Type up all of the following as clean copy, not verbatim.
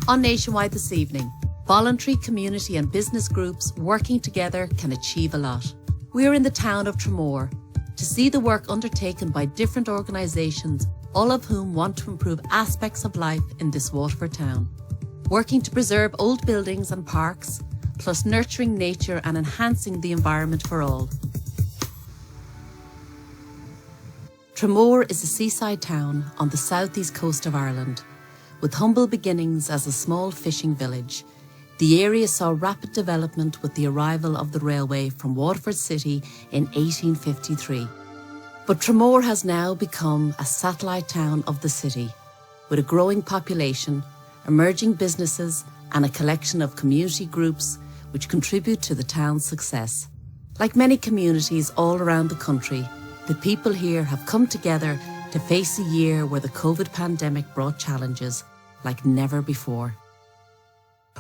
On Nationwide this evening, voluntary community and business groups working together can achieve a lot. We are in the town of Tramore to see the work undertaken by different organisations, all of whom want to improve aspects of life in this Waterford town. Working to preserve old buildings and parks, plus nurturing nature and enhancing the environment for all. Tramore is a seaside town on the southeast coast of Ireland. With humble beginnings as a small fishing village, the area saw rapid development with the arrival of the railway from Waterford City in 1853. But Tramore has now become a satellite town of the city, with a growing population, emerging businesses and a collection of community groups which contribute to the town's success. Like many communities all around the country, the people here have come together to face a year where the COVID pandemic brought challenges like never before.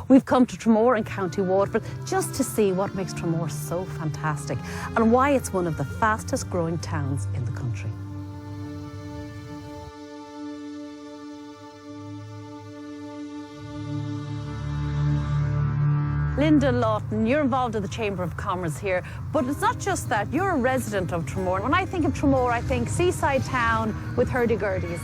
We've come to Tramore in County Waterford just to see what makes Tramore so fantastic and why it's one of the fastest growing towns in the country. Linda Lawton, you're involved in the Chamber of Commerce here, but it's not just that, you're a resident of Tramore. And when I think of Tramore, I think seaside town with hurdy-gurdies.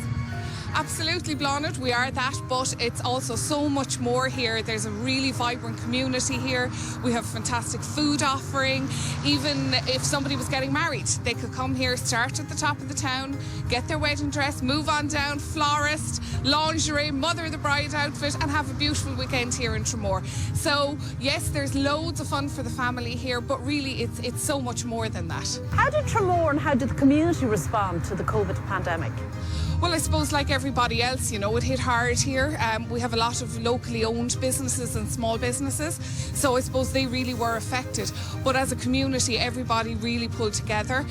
Absolutely, Blonnet, we are that, but it's also so much more here. There's a really vibrant community here. We have fantastic food offering. Even if somebody was getting married, they could come here, start at the top of the town, get their wedding dress, move on down, florist, lingerie, mother of the bride outfit, and have a beautiful weekend here in Tramore. So yes, there's loads of fun for the family here, but really it's so much more than that. How did Tramore and how did the community respond to the COVID pandemic? Well, I suppose like everybody else, you know, it hit hard here. We have a lot of locally owned businesses and small businesses, so I suppose they really were affected. But as a community, everybody really pulled together.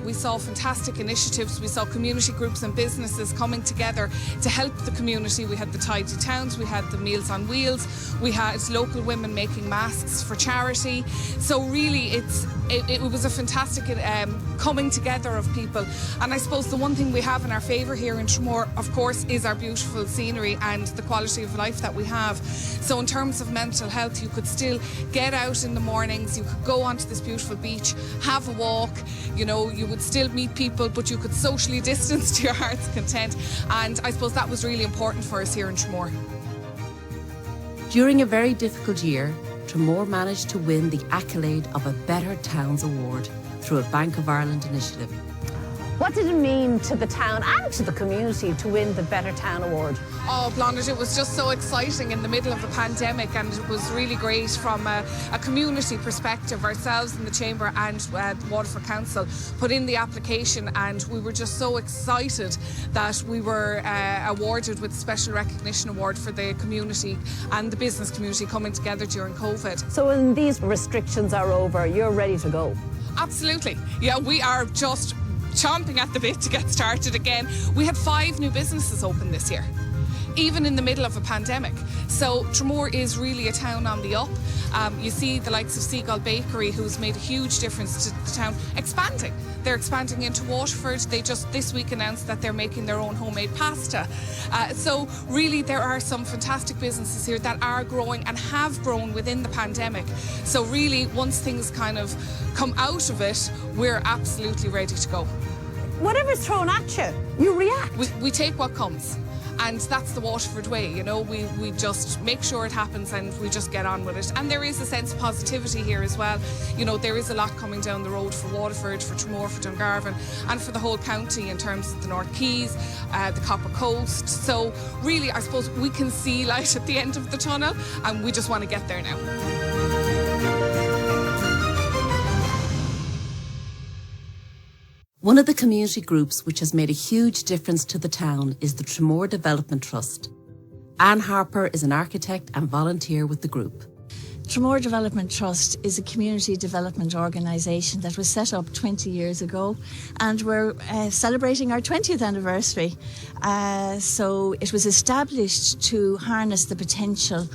We saw fantastic initiatives. We saw community groups and businesses coming together to help the community. We had the Tidy Towns, we had the Meals on Wheels, we had local women making masks for charity. So really, it was a fantastic coming together of people. And I suppose the one thing we have in our favour here in Tramore, of course, is our beautiful scenery and the quality of life that we have. So in terms of mental health, you could still get out in the mornings, you could go onto this beautiful beach, have a walk, you know, you would still meet people, but you could socially distance to your heart's content. And I suppose that was really important for us here in Tramore. During a very difficult year, Tramore managed to win the accolade of a Better Towns Award through a Bank of Ireland initiative. What did it mean to the town and to the community to win the Better Town Award? Oh, Blondet, it was just so exciting in the middle of a pandemic, and it was really great from a community perspective. Ourselves in the Chamber and Waterford Council put in the application, and we were just so excited that we were awarded with a Special Recognition Award for the community and the business community coming together during COVID. So when these restrictions are over, you're ready to go? Absolutely. Yeah, we are just chomping at the bit to get started again. We had 5 new businesses open this year, even in the middle of a pandemic. So Tramore is really a town on the up. You see the likes of Seagull Bakery, who's made a huge difference to the town, expanding. They're expanding into Waterford. They just this week announced that they're making their own homemade pasta. So really there are some fantastic businesses here that are growing and have grown within the pandemic. So really, once things kind of come out of it, we're absolutely ready to go. Whatever's thrown at you, you react. We take what comes. And that's the Waterford way, you know, we just make sure it happens and we just get on with it. And there is a sense of positivity here as well. You know, there is a lot coming down the road for Waterford, for Tramore, for Dungarvan, and for the whole county in terms of the North Quays, the Copper Coast. So really, I suppose we can see light at the end of the tunnel, and we just want to get there now. One of the community groups which has made a huge difference to the town is the Tramore Development Trust. Anne Harper is an architect and volunteer with the group. Tramore Development Trust is a community development organisation that was set up 20 years ago, and we're celebrating our 20th anniversary. So it was established to harness the potential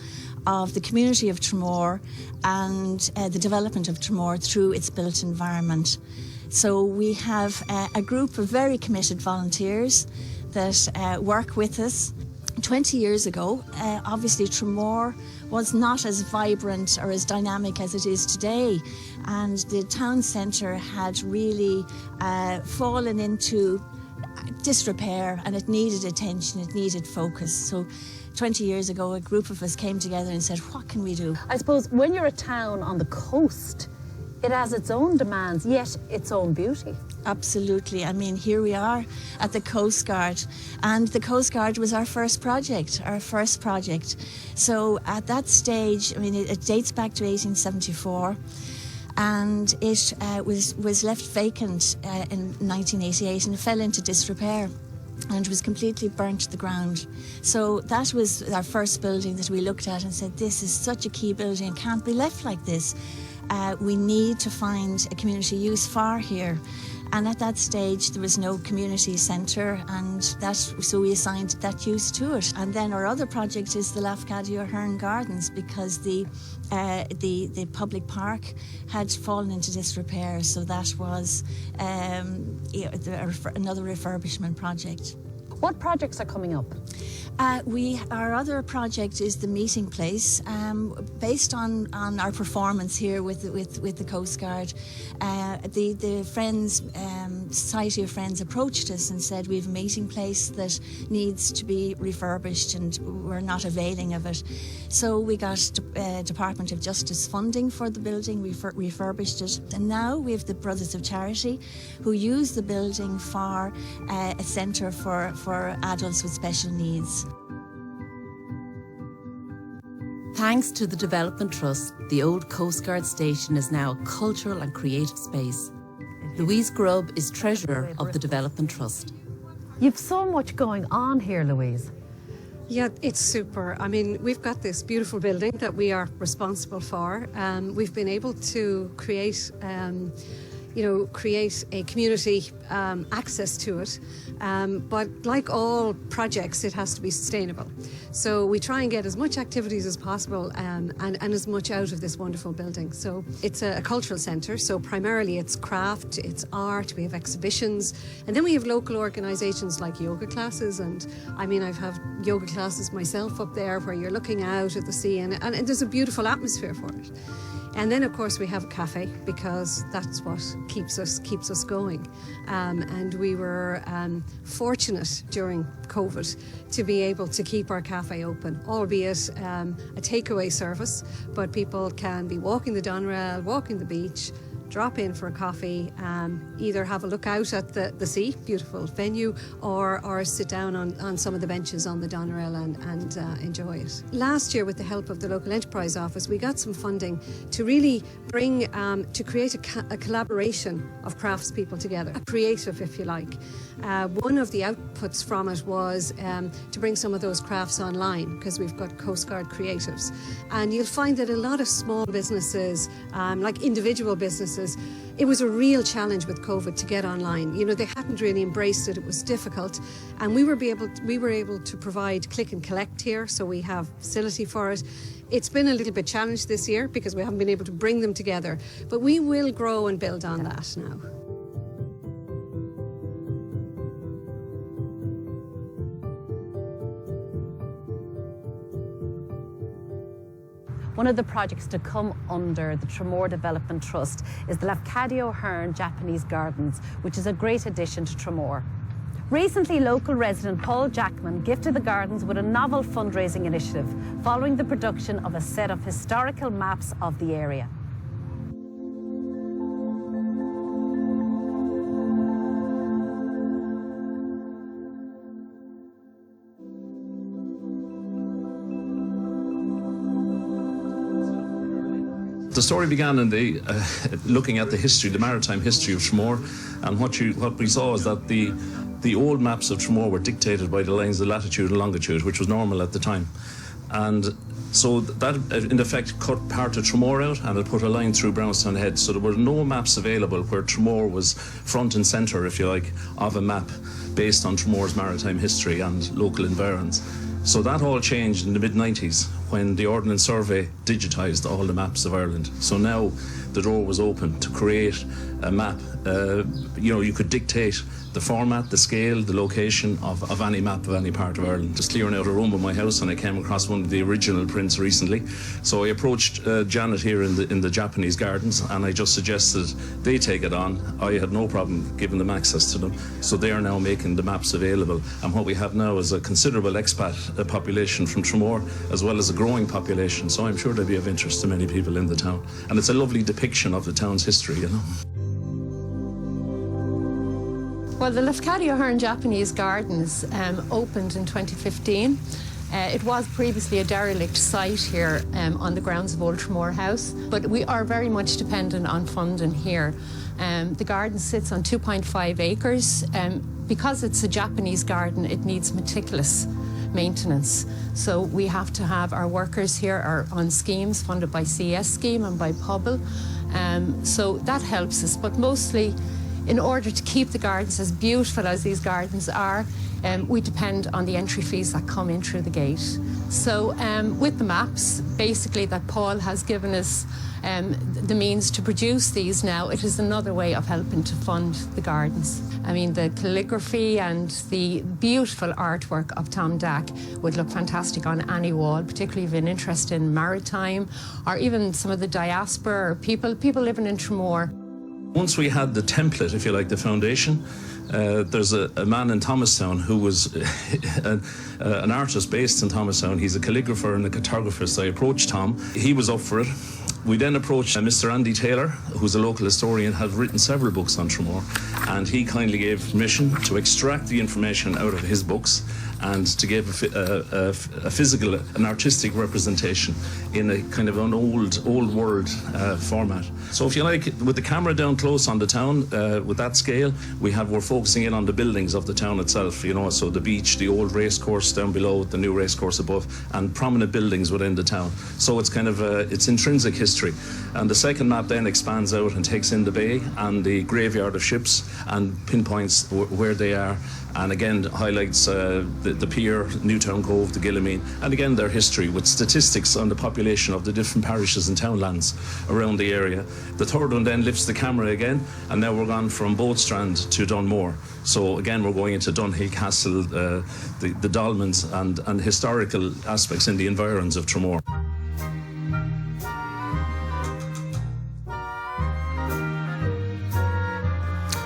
of the community of Tramore and the development of Tramore through its built environment. So we have a group of very committed volunteers that work with us. 20 years ago, obviously Tramore was not as vibrant or as dynamic as it is today, and the town centre had really fallen into disrepair, and it needed attention, it needed focus. So 20 years ago, a group of us came together and said, what can we do? I suppose when you're a town on the coast, it has its own demands, yet its own beauty. Absolutely. I mean, here we are at the Coast Guard, and the Coast Guard was our first project. So at that stage, I mean, it dates back to 1874, and it was left vacant in 1988, and it fell into disrepair and was completely burnt to the ground. So that was our first building that we looked at and said, this is such a key building, it can't be left like this. We need to find a community use for here. And at that stage, there was no community centre, and so we assigned that use to it. And then our other project is the Lafcadio Hearn Gardens, because the public park had fallen into disrepair, so that was another refurbishment project. What projects are coming up? Our other project is the meeting place, based on our performance here with the Coast Guard. The Friends, Society of Friends approached us and said, we have a meeting place that needs to be refurbished and we're not availing of it. So we got Department of Justice funding for the building, we refurbished it, and now we have the Brothers of Charity who use the building for a centre for adults with special needs. Thanks to the Development Trust, the old Coast Guard station is now a cultural and creative space. Louise Grubb is treasurer of the Development Trust. You've so much going on here, Louise. Yeah, it's super. I mean, we've got this beautiful building that we are responsible for. We've been able to create a community access to it. But like all projects, it has to be sustainable. So we try and get as much activities as possible and as much out of this wonderful building. So it's a cultural centre, so primarily it's craft, it's art, we have exhibitions, and then we have local organisations like yoga classes. And I mean, I've had yoga classes myself up there where you're looking out at the sea, and there's a beautiful atmosphere for it. And then, of course, we have a cafe, because that's what keeps us going. And we were fortunate during COVID to be able to keep our cafe open, albeit a takeaway service, but people can be walking the Doneraile, walking the beach, drop in for a coffee, either have a look out at the sea, beautiful venue, or sit down on some of the benches on the Doneraile and enjoy it. Last year, with the help of the local enterprise office, we got some funding to really bring, to create a collaboration of craftspeople together, a creative, if you like. One of the outputs from it was to bring some of those crafts online, because we've got Coast Guard creatives. And you'll find that a lot of small businesses, like individual businesses, it was a real challenge with COVID to get online. You know, they hadn't really embraced it. It was difficult. And we were able to provide click and collect here, so we have facility for it. It's been a little bit challenged this year because we haven't been able to bring them together, but we will grow and build on that now. One of the projects to come under the Tramore Development Trust is the Lafcadio Hearn Japanese Gardens, which is a great addition to Tramore. Recently, local resident Paul Jackman gifted the gardens with a novel fundraising initiative following the production of a set of historical maps of the area. The story began in looking at the history, the maritime history of Tramore, and what we saw is that the old maps of Tramore were dictated by the lines of latitude and longitude, which was normal at the time. And so that, in effect, cut part of Tramore out, and it put a line through Brownstown Head. So there were no maps available where Tramore was front and centre, if you like, of a map based on Tramore's maritime history and local environs. So that all changed in the mid-90s when the Ordnance Survey digitised all the maps of Ireland. So now the door was open to create a map. You could dictate the format, the scale, the location of any map of any part of Ireland. Just clearing out a room in my house, and I came across one of the original prints recently. So I approached Janet here in the Japanese gardens, and I just suggested they take it on. I had no problem giving them access to them. So they are now making the maps available. And what we have now is a considerable expat population from Tramore, as well as a growing population. So I'm sure they'll be of interest to many people in the town. And it's a lovely depiction of the town's history, you know. Well, the Lafcadio Hearn Japanese Gardens opened in 2015. It was previously a derelict site here on the grounds of Old Tramore House, but we are very much dependent on funding here. The garden sits on 2.5 acres. Because it's a Japanese garden, it needs meticulous maintenance. So we have to have our workers here are on schemes funded by CS scheme and by Pobble. So that helps us, but mostly in order to keep the gardens as beautiful as these gardens are, we depend on the entry fees that come in through the gate. So with the maps, basically, that Paul has given us the means to produce these now, it is another way of helping to fund the gardens. I mean, the calligraphy and the beautiful artwork of Tom Dack would look fantastic on any wall, particularly if you're interested in maritime, or even some of the diaspora, or people living in Tramore. Once we had the template, if you like, the foundation, there's a man in Thomastown who was an artist based in Thomastown. He's a calligrapher and a cartographist. I approached Tom. He was up for it. We then approached Mr. Andy Taylor, who's a local historian, had written several books on Tramore, and he kindly gave permission to extract the information out of his books and to give a physical, an artistic representation in a kind of an old world format. So if you like, with the camera down close on the town, with that scale, we're focusing in on the buildings of the town itself, you know, so the beach, the old race course down below, the new race course above, and prominent buildings within the town. So it's kind of it's intrinsic history. And the second map then expands out and takes in the bay and the graveyard of ships and pinpoints where they are, and again highlights the pier, Newtown Cove, the Gillamine, and again their history with statistics on the population of the different parishes and townlands around the area. The third one then lifts the camera again, and now we're gone from Boatstrand to Dunmore. So again, we're going into Dunhill Castle, the dolmens, and historical aspects in the environs of Tramore.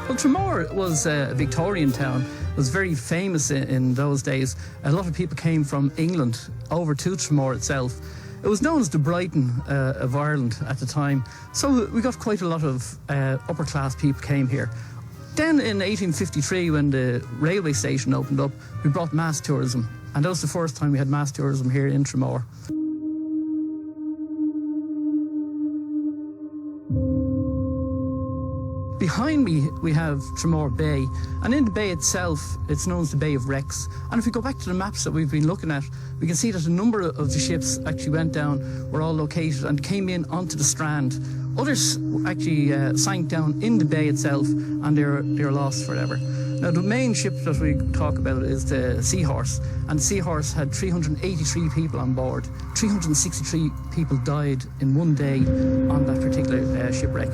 Well, Tramore was a Victorian town. It was very famous in those days. A lot of people came from England over to Tramore itself. It was known as the Brighton of Ireland at the time. So we got quite a lot of upper class people came here. Then in 1853, when the railway station opened up, we brought mass tourism. And that was the first time we had mass tourism here in Tramore. Behind me, we have Tramore Bay, and in the bay itself, it's known as the Bay of Wrecks. And if we go back to the maps that we've been looking at, we can see that a number of the ships actually went down, were all located and came in onto the strand. Others actually sank down in the bay itself, and they're lost forever. Now, the main ship that we talk about is the Seahorse, and the Seahorse had 383 people on board. 363 people died in one day on that particular shipwreck.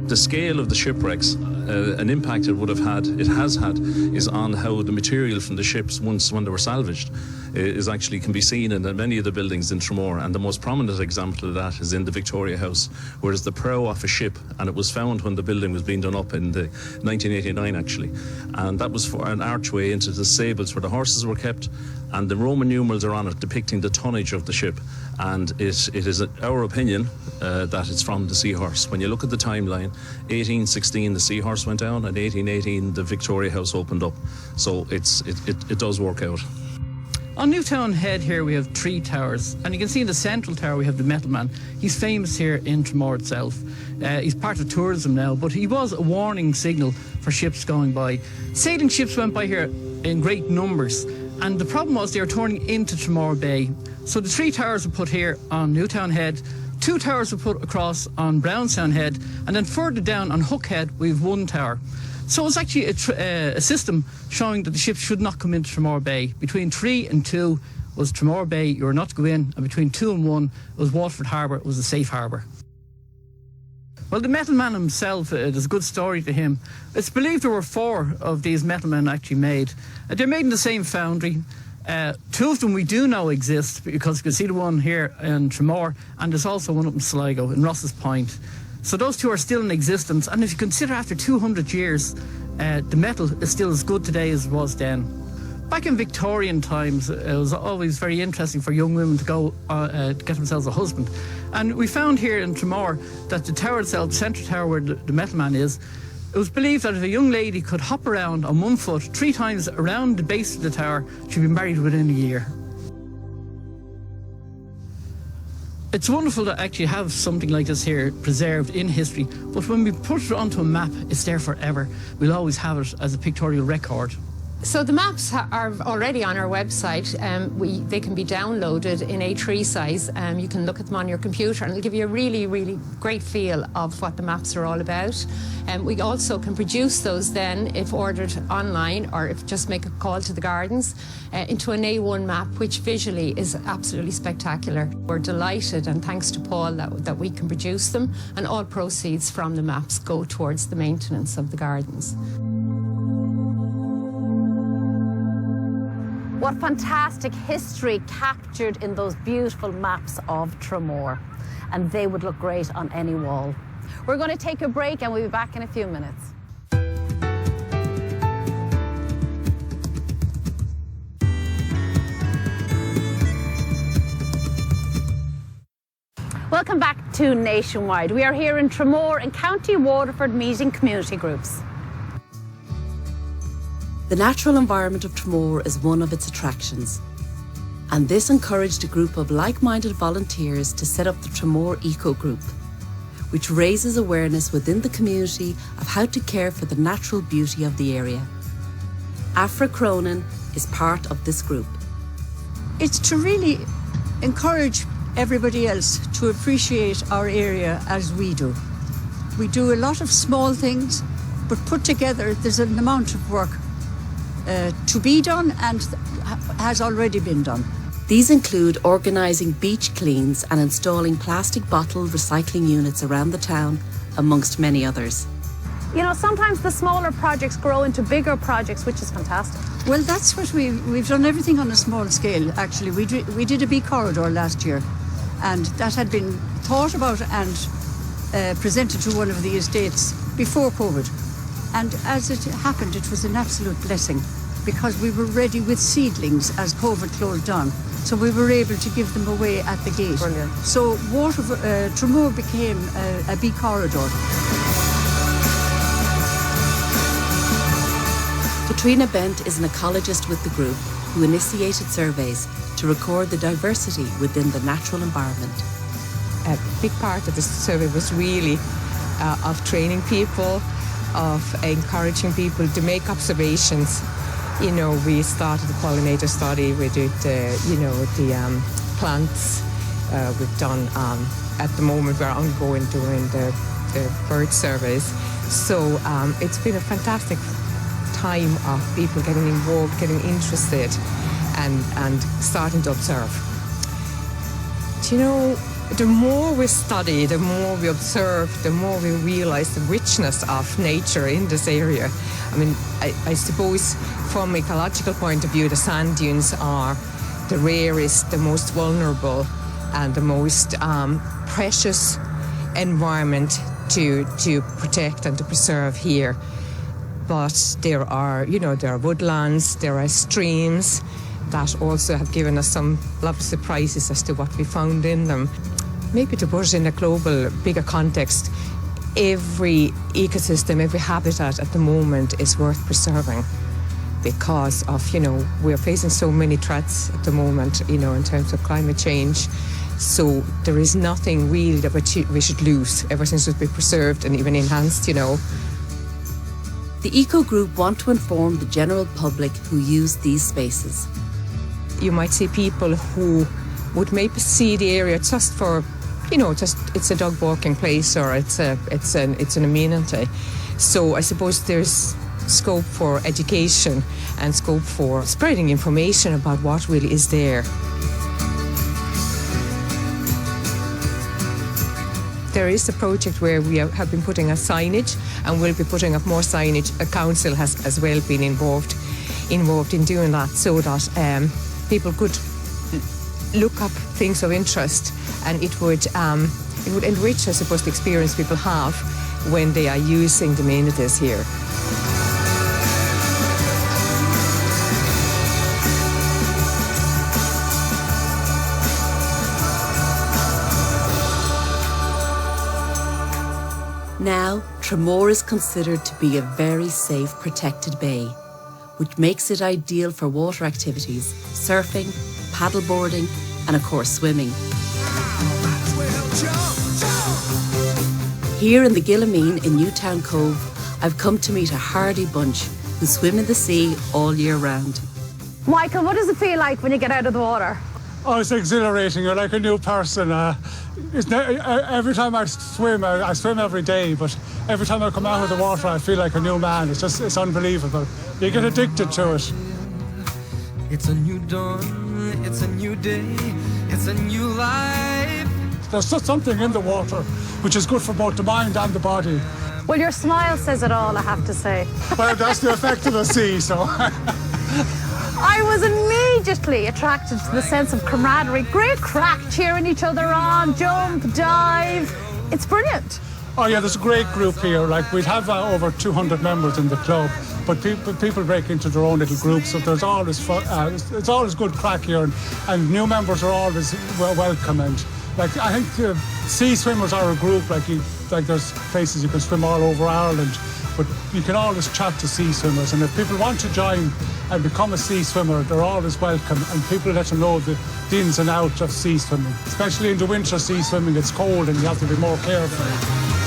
The scale of the shipwrecks, an impact it has had, is on how the material from the ships, when they were salvaged, can be seen in many of the buildings in Tramore. And the most prominent example of that is in the Victoria House, where it's the prow off a ship, and it was found when the building was being done up in 1989 actually. And that was for an archway into the stables where the horses were kept, and the Roman numerals are on it depicting the tonnage of the ship. And it is our opinion that it's from the Seahorse. When you look at the timeline, 1816 the Seahorse went down, and 1818 the Victoria House opened up. So it does work out. On Newtown Head here we have 3 towers, and you can see in the central tower we have the Metal Man. He's famous here in Tramore itself. He's part of tourism now, but he was a warning signal for ships going by. Sailing ships went by here in great numbers, and the problem was they were turning into Tramore Bay. So the 3 towers were put here on Newtown Head, 2 towers were put across on Brownstown Head, and then further down on Hook Head we have 1 tower. So it's actually a system showing that the ships should not come into Tramore Bay. Between 3 and 2 was Tramore Bay, you were not to go in, and between 2 and 1 was Waterford Harbour, it was a safe harbour. Well, the metal man himself, there's a good story to him. It's believed there were 4 of these metal men actually made. They're made in the same foundry. 2 of them we do know exist, because you can see the one here in Tramore, and there's also one up in Sligo, in Ross's Point. So those 2 are still in existence, and if you consider after 200 years, the metal is still as good today as it was then. Back in Victorian times, it was always very interesting for young women to go to get themselves a husband. And we found here in Tramore that the tower itself, the centre tower where the metal man is, it was believed that if a young lady could hop around on 1 foot 3 times around the base of the tower, she'd be married within a year. It's wonderful to actually have something like this here preserved in history, but when we put it onto a map, it's there forever. We'll always have it as a pictorial record. So the maps are already on our website. They can be downloaded in A3 size. You can look at them on your computer, and it'll give you a really, really great feel of what the maps are all about. We also can produce those then, if ordered online, or if just make a call to the gardens, into an A1 map, which visually is absolutely spectacular. We're delighted, and thanks to Paul, that we can produce them, and all proceeds from the maps go towards the maintenance of the gardens. What fantastic history captured in those beautiful maps of Tramore. And they would look great on any wall. We're going to take a break, and we'll be back in a few minutes. Welcome back to Nationwide. We are here in Tramore in County Waterford, meeting community groups. The natural environment of Tramore is one of its attractions, and this encouraged a group of like-minded volunteers to set up the Tramore Eco Group, which raises awareness within the community of how to care for the natural beauty of the area. Afra Cronin is part of this group. It's to really encourage everybody else to appreciate our area as we do. We do a lot of small things, but put together there's an amount of work to be done and has already been done. These include organising beach cleans and installing plastic bottle recycling units around the town, amongst many others. You know, sometimes the smaller projects grow into bigger projects, which is fantastic. Well, that's what we've done, everything on a small scale, actually. We did a bee corridor last year, and that had been thought about and presented to one of the estates before COVID. And as it happened, it was an absolute blessing, because we were ready with seedlings as COVID closed down. So we were able to give them away at the gate. Brilliant. So Tramore became a bee corridor. Katrina Bent is an ecologist with the group who initiated surveys to record the diversity within the natural environment. A big part of the survey was really of training people, of encouraging people to make observations. You know, we started the pollinator study, we did, the plants. We've done, at the moment, we're ongoing doing the bird surveys. So it's been a fantastic time of people getting involved, getting interested, and starting to observe. Do you know, the more we study, the more we observe, the more we realize the richness of nature in this area. I mean, I suppose from an ecological point of view, the sand dunes are the rarest, the most vulnerable, and the most precious environment to protect and to preserve here. But there are woodlands, there are streams that also have given us some lovely surprises as to what we found in them. Maybe to put it in a global, bigger context, every ecosystem, every habitat at the moment is worth preserving, because of, we're facing so many threats at the moment, in terms of climate change. So there is nothing really that we should lose. Everything should be preserved and even enhanced, The Eco Group want to inform the general public who use these spaces. You might see people who would maybe see the area just for, it's a dog walking place, or it's an amenity. So I suppose there's scope for education and scope for spreading information about what really is there. There is a project where we have been putting up signage, and we'll be putting up more signage. A council has as well been involved in doing that, so that people could look up things of interest, and it would enrich, I suppose, the experience people have when they are using the amenities here. Now, Tramore is considered to be a very safe, protected bay, which makes it ideal for water activities, surfing, paddleboarding, and of course swimming. Here in the Gillamine in Newtown Cove, I've come to meet a hardy bunch who swim in the sea all year round. Michael, what does it feel like when you get out of the water? Oh, it's exhilarating. You're like a new person. Every time I swim every day, but every time I come out of the water, I feel like a new man. It's unbelievable. You get addicted to it. It's a new dawn, it's a new day, it's a new life. There's just something in the water which is good for both the mind and the body. Well, your smile says it all, I have to say. Well, that's the effect of the sea, so. I was immediately attracted to the sense of camaraderie. Great crack, cheering each other on, jump, dive. It's brilliant. Oh yeah, there's a great group here. Like, we'd have over 200 members in the club, but people break into their own little groups, so there's always fun, it's always good crack here, and new members are always welcome. And like, I think sea swimmers are a group. Like there's places you can swim all over Ireland, but you can always chat to sea swimmers, and if people want to join and become a sea swimmer, they're always welcome, and people let them know the ins and outs of sea swimming. Especially in the winter sea swimming, it's cold and you have to be more careful.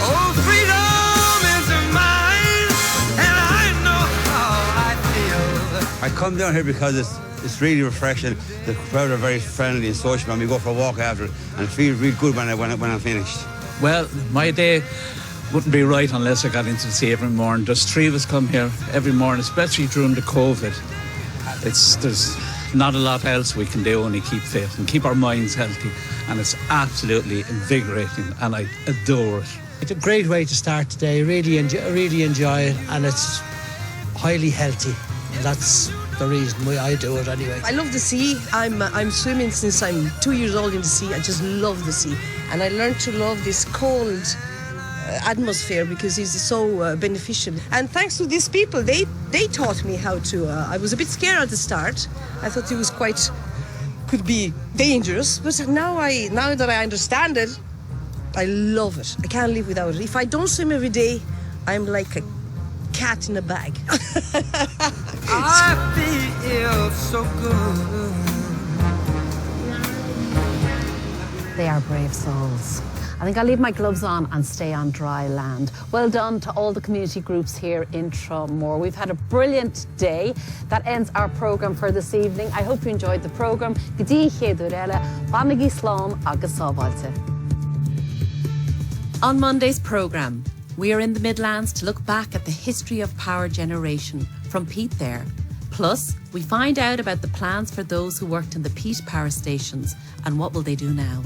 Oh, freedom is mine, and I know how I feel. I come down here because it's really refreshing. The crowd are very friendly and social, and we go for a walk after, and it feels really good when I'm finished. Well, my day wouldn't be right unless I got into the sea every morning. There's 3 of us come here every morning, especially during the COVID. There's not a lot else we can do, only keep fit and keep our minds healthy, and it's absolutely invigorating, and I adore it. It's a great way to start the day. Really enjoy it, and it's highly healthy. And that's the reason why I do it anyway. I love the sea. I'm swimming since I'm 2 years old in the sea. I just love the sea, and I learned to love this cold atmosphere because it's so beneficial. And thanks to these people, they taught me how to. I was a bit scared at the start. I thought it was could be dangerous, but now that I understand it, I love it. I can't live without it. If I don't swim every day, I'm like a cat in a bag. I feel so good. They are brave souls. I think I'll leave my gloves on and stay on dry land. Well done to all the community groups here in Tramore. We've had a brilliant day. That ends our programme for this evening. I hope you enjoyed the programme. On Monday's programme, we are in the Midlands to look back at the history of power generation from peat there. Plus, we find out about the plans for those who worked in the peat power stations and what will they do now.